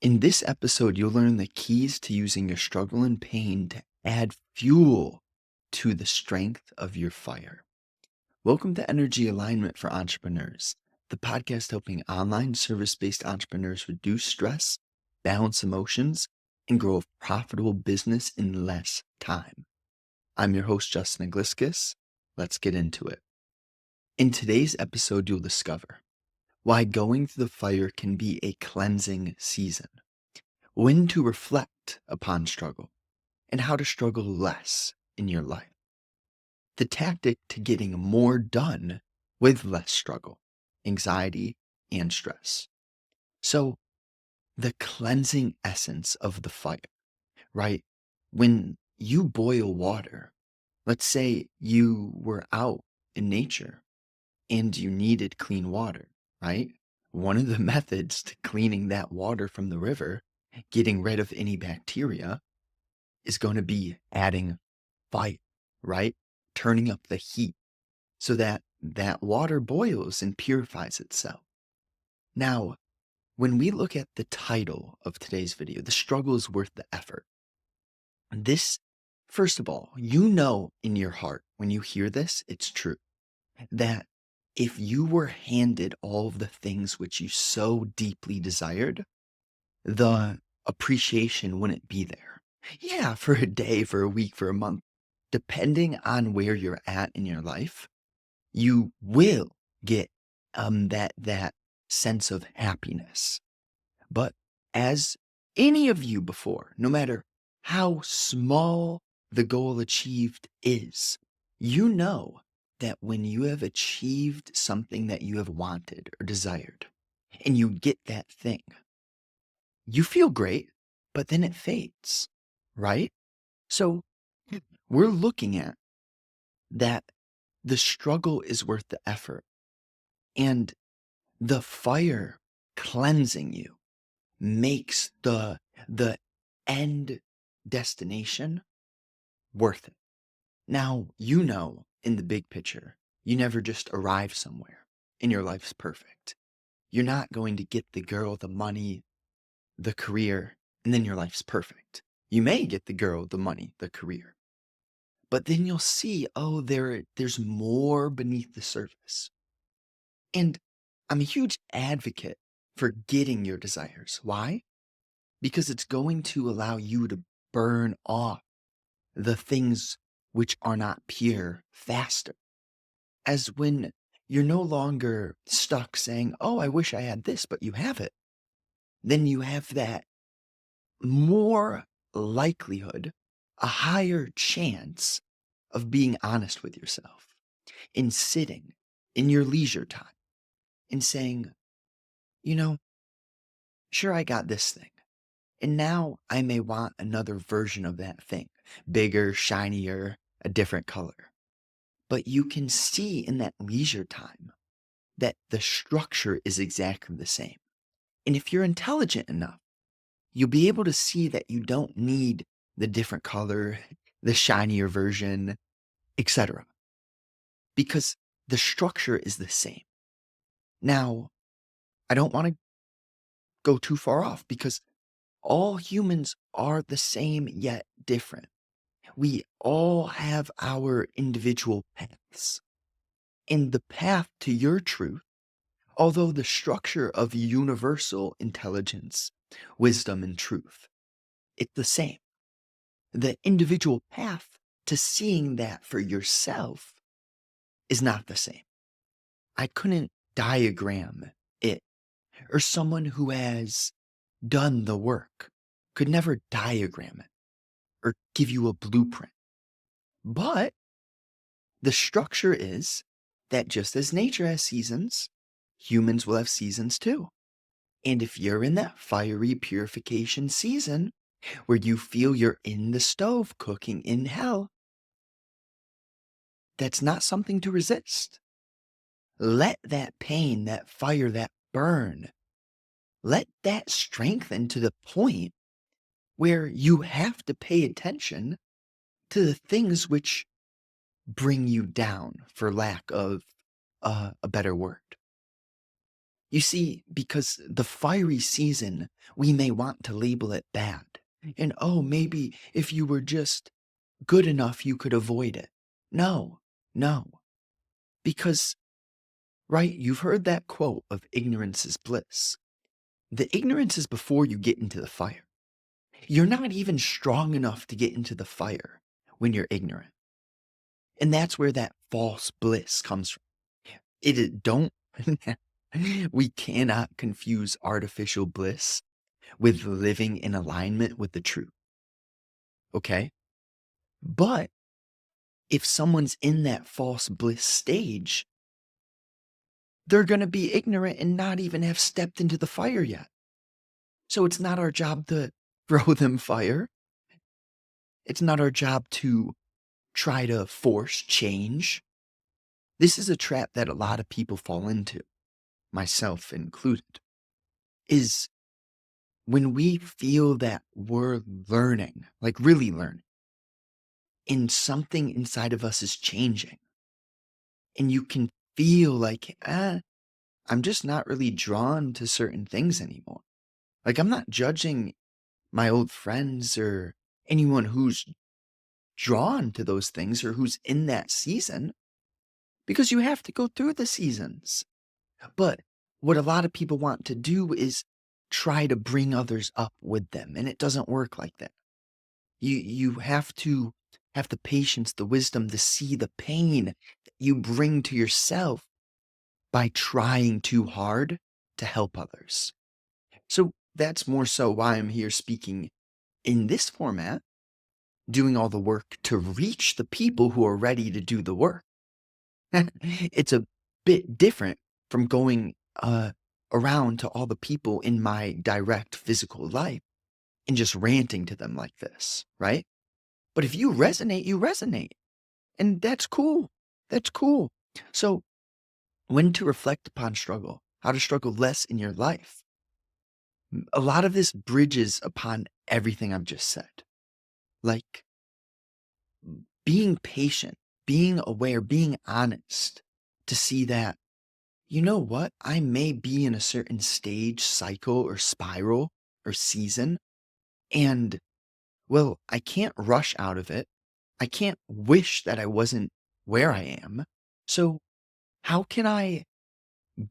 In this episode, you'll learn the keys to using your struggle and pain to add fuel to the strength of your fire. Welcome to Energy Alignment for Entrepreneurs, the podcast helping online service based entrepreneurs reduce stress, balance emotions, and grow a profitable business in less time. I'm your host, Justin Igliscus. Let's get into it. In today's episode, you'll discover why going through the fire can be a cleansing season, when to reflect upon struggle, and how to struggle less in your life. The tactic to getting more done with less struggle, anxiety, and stress. So, the cleansing essence of the fire, right? When you boil water, let's say you were out in nature and you needed clean water, right? One of the methods to cleaning that water from the river, getting rid of any bacteria, is going to be adding fire, right? Turning up the heat so that that water boils and purifies itself. Now, when we look at the title of today's video, the struggle is worth the effort. This, first of all, you know in your heart, when you hear this, it's true, that if you were handed all of the things which you so deeply desired, the appreciation wouldn't be there. Yeah, for a day, for a week, for a month, depending on where you're at in your life, you will get that sense of happiness. But as any of you before, no matter how small the goal achieved is, you know that when you have achieved something that you have wanted or desired, and you get that thing, you feel great, but then it fades, right? So we're looking at that the struggle is worth the effort, and the fire cleansing you makes the end destination worth it. Now, you know, in the big picture, you never just arrive somewhere and your life's perfect. You're not going to get the girl, the money, the career, and then your life's perfect. You may get the girl, the money, the career, but then you'll see, oh, there's more beneath the surface. And I'm a huge advocate for getting your desires. Why? Because it's going to allow you to burn off the things which are not pure faster. As when you're no longer stuck saying, oh, I wish I had this, but you have it, then you have that more likelihood, a higher chance of being honest with yourself in sitting in your leisure time and saying, you know, sure, I got this thing. And now I may want another version of that thing, bigger, shinier, a different color. But you can see in that leisure time that the structure is exactly the same. And if you're intelligent enough, you'll be able to see that you don't need the different color, the shinier version, etc. Because the structure is the same. Now, I don't want to go too far off because all humans are the same yet different. We all have our individual paths. And the path to your truth, although the structure of universal intelligence, wisdom, and truth, it's the same. The individual path to seeing that for yourself is not the same. I couldn't diagram it, or someone who has done the work could never diagram it or give you a blueprint. But the structure is that just as nature has seasons, humans will have seasons too. And if you're in that fiery purification season where you feel you're in the stove cooking in hell, that's not something to resist. Let that pain, that fire, that burn, let that strengthen to the point where you have to pay attention to the things which bring you down, for lack of a better word. You see, because the fiery season, we may want to label it bad. And oh, maybe if you were just good enough, you could avoid it. No, no. Because, right, you've heard that quote of ignorance is bliss. The ignorance is before you get into the fire. You're not even strong enough to get into the fire when you're ignorant. And that's where that false bliss comes from. Don't, we cannot confuse artificial bliss with living in alignment with the truth. Okay. But if someone's in that false bliss stage, they're going to be ignorant and not even have stepped into the fire yet. So it's not our job to throw them fire. It's not our job to try to force change. This is a trap that a lot of people fall into, myself included, is when we feel that we're learning, like really learning, and something inside of us is changing, and you can feel like, I'm just not really drawn to certain things anymore. Like, I'm not judging my old friends or anyone who's drawn to those things or who's in that season because you have to go through the seasons. But what a lot of people want to do is try to bring others up with them, and it doesn't work like that. You have to have the patience, the wisdom to see the pain that you bring to yourself by trying too hard to help others. So that's more so why I'm here speaking in this format, doing all the work to reach the people who are ready to do the work. It's a bit different from going around to all the people in my direct physical life and just ranting to them like this, right? But if you resonate, you resonate. And that's cool. That's cool. So, when to reflect upon struggle, how to struggle less in your life. A lot of this bridges upon everything I've just said. Like being patient, being aware, being honest to see that, you know what? I may be in a certain stage, cycle, or spiral or season. And, well, I can't rush out of it. I can't wish that I wasn't where I am. So, how can I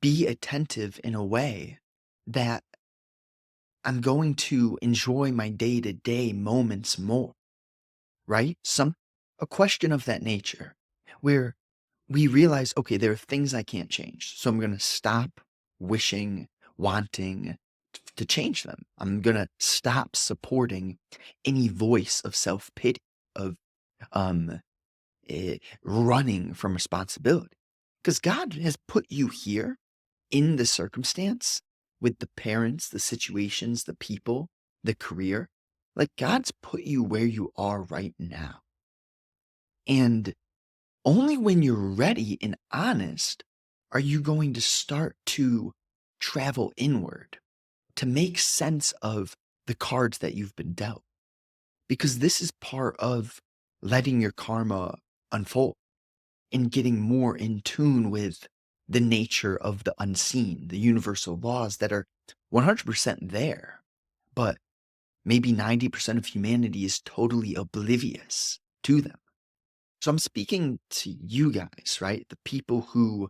be attentive in a way that I'm going to enjoy my day to day moments more, right? A question of that nature where we realize, okay, there are things I can't change. So I'm going to stop wishing, wanting to change them. I'm going to stop supporting any voice of self pity, of um, running from responsibility. Because God has put you here in the circumstance with the parents, the situations, the people, the career. Like God's put you where you are right now. And only when you're ready and honest are you going to start to travel inward to make sense of the cards that you've been dealt. Because this is part of letting your karma unfold and getting more in tune with the nature of the unseen, the universal laws that are 100% there, but maybe 90% of humanity is totally oblivious to them. So I'm speaking to you guys, right? The people who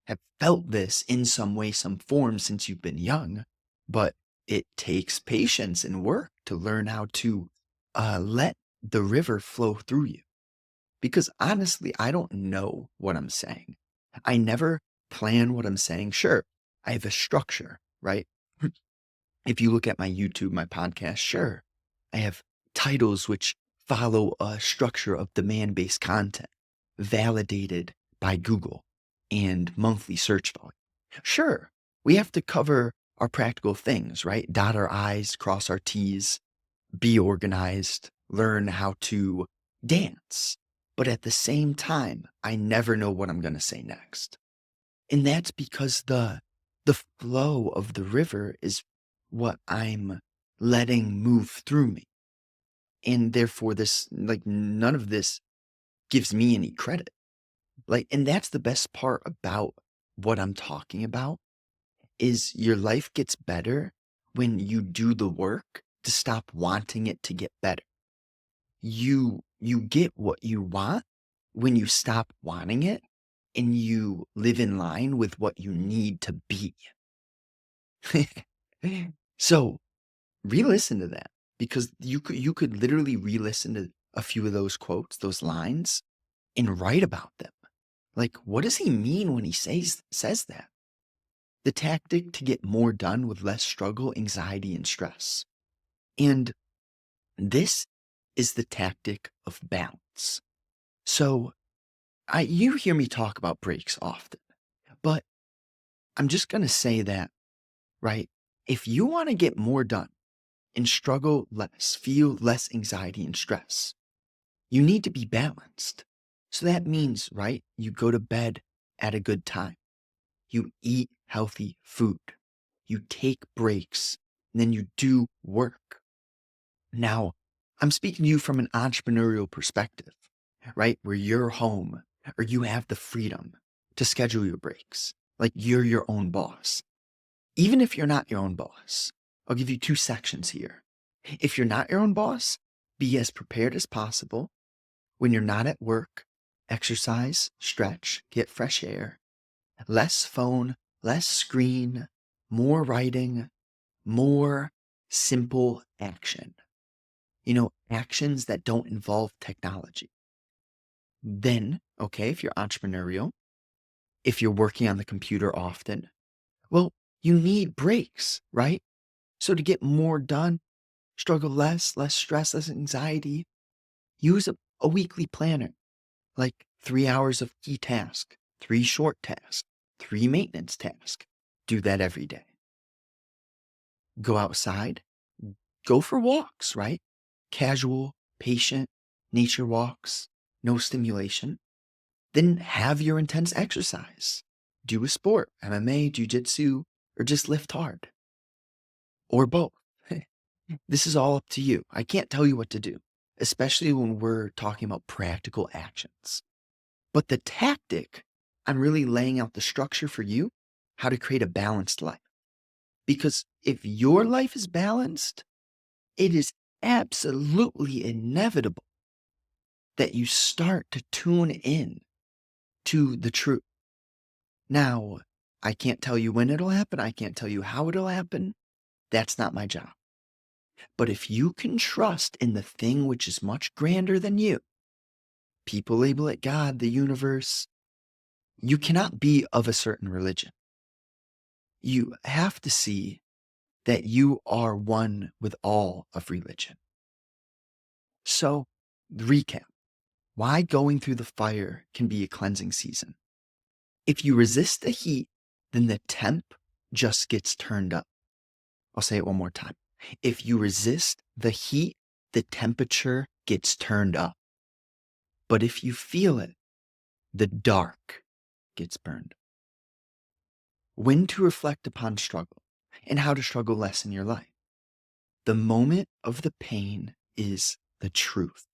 have felt this in some way, some form since you've been young, but it takes patience and work to learn how to let the river flow through you. Because honestly, I don't know what I'm saying. I never plan what I'm saying. Sure, I have a structure, right? If you look at my YouTube, my podcast, sure, I have titles which follow a structure of demand based content validated by Google and monthly search volume. Sure, we have to cover our practical things, right? Dot our I's, cross our T's, be organized, learn how to dance. But at the same time, I never know what I'm going to say next. And that's because the flow of the river is what I'm letting move through me. And therefore this like none of this gives me any credit. Like and that's the best part about what I'm talking about is your life gets better when you do the work to stop wanting it to get better. You get what you want when you stop wanting it and you live in line with what you need to be. So re-listen to that because you could literally re-listen to a few of those quotes, those lines, and write about them. Like, what does he mean when he says that? The tactic to get more done with less struggle, anxiety, and stress. And this is the tactic of balance. So you hear me talk about breaks often, but I'm just going to say that, right? If you want to get more done and struggle less, feel less anxiety and stress, you need to be balanced. So that means, right? You go to bed at a good time. You eat healthy food. You take breaks, and then you do work. Now, I'm speaking to you from an entrepreneurial perspective, right? Where you're home or you have the freedom to schedule your breaks. Like you're your own boss. Even if you're not your own boss, I'll give you two sections here. If you're not your own boss, be as prepared as possible. When you're not at work, exercise, stretch, get fresh air, less phone, less screen, more writing, more simple action. Actions that don't involve technology. Then, okay, if you're entrepreneurial, if you're working on the computer often, well, you need breaks, right? So to get more done, struggle less stress, less anxiety, use a weekly planner, like 3 hours of key task, 3 short tasks, 3 maintenance tasks. Do that every day. Go outside, go for walks, right? Casual, patient, nature walks, no stimulation. Then have your intense exercise. Do a sport, MMA, jujitsu, or just lift hard. Or both. This is all up to you. I can't tell you what to do, especially when we're talking about practical actions. But the tactic, I'm really laying out the structure for you, how to create a balanced life. Because if your life is balanced, it is absolutely inevitable that you start to tune in to the truth. Now, I can't tell you when it'll happen. I can't tell you how it'll happen. That's not my job. But if you can trust in the thing which is much grander than you, people label it God, the universe, you cannot be of a certain religion. You have to see that you are one with all of religion. So, recap why going through the fire can be a cleansing season. If you resist the heat, then the temp just gets turned up. I'll say it one more time. If you resist the heat, the temperature gets turned up. But if you feel it, the dark gets burned. When to reflect upon struggle and how to struggle less in your life. The moment of the pain is the truth.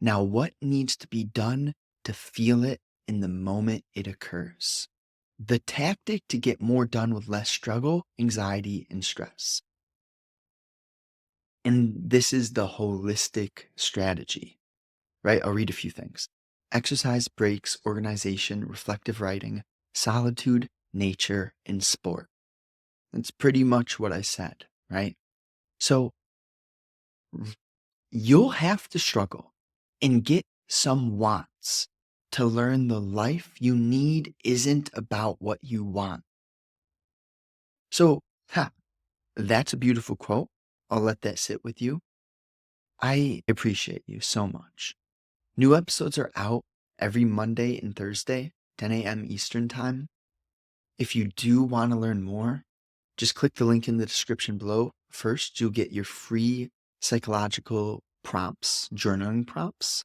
Now, what needs to be done to feel it in the moment it occurs? The tactic to get more done with less struggle, anxiety, and stress. And this is the holistic strategy, right? I'll read a few things. Exercise, breaks, organization, reflective writing, solitude, nature, and sport. That's pretty much what I said, right? So you'll have to struggle and get some wants to learn the life you need isn't about what you want. So, that's a beautiful quote. I'll let that sit with you. I appreciate you so much. New episodes are out every Monday and Thursday, 10 a.m. Eastern Time. If you do want to learn more, just click the link in the description below. First, you'll get your free psychological prompts, journaling prompts.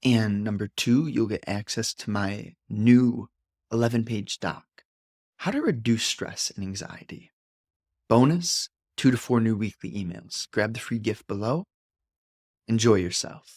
And number 2, you'll get access to my new 11-page doc, How to Reduce Stress and Anxiety. Bonus, 2 to 4 new weekly emails. Grab the free gift below. Enjoy yourself.